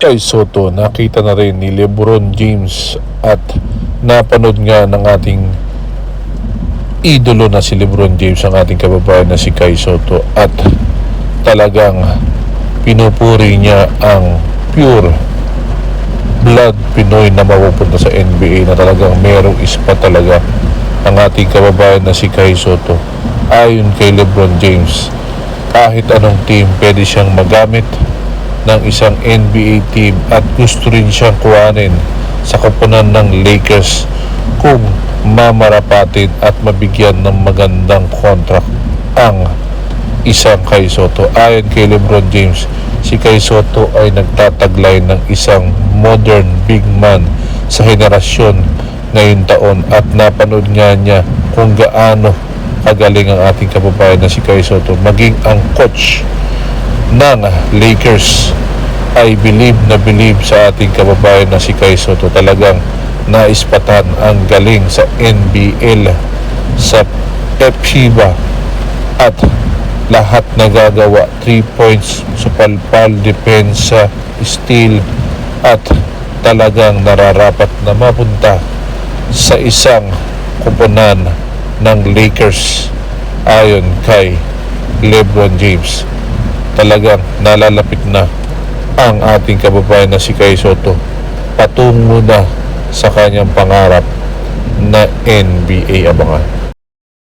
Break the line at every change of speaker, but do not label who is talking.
Kay Soto, nakita na rin ni Lebron James at napanood nga ng ating idolo na si Lebron James ang ating kababayan na si Kay Soto, at talagang pinupuri niya ang pure blood Pinoy na mapupunta sa NBA, na talagang merong ispa talaga ang ating kababayan na si Kay Soto. Ayon kay Lebron James, kahit anong team pwede siyang magamit ng isang NBA team, at gusto rin siyang kuhanin sa koponan ng Lakers kung mamarapatin at mabigyan ng magandang contract ang isang Kay Soto. Ayon kay Lebron James, si Kay Soto ay nagtataglay ng isang modern big man sa henerasyon ngayong taon, at napanood niya kung gaano kagaling ang ating kababayan na si Kay Soto. Maging ang coach ng Lakers ay believe sa ating kababayan na si Kay Soto. Talagang naispatan ang galing sa NBL, sa FIBA, at lahat nagagawa, 3 points, supalpal, depensa, steal, at talagang nararapat na mapunta sa isang koponan ng Lakers. Ayon kay Lebron James, talagang nalalapit na ang ating kababayan na si Kay Soto patungo na sa kanyang pangarap na NBA. Abangan.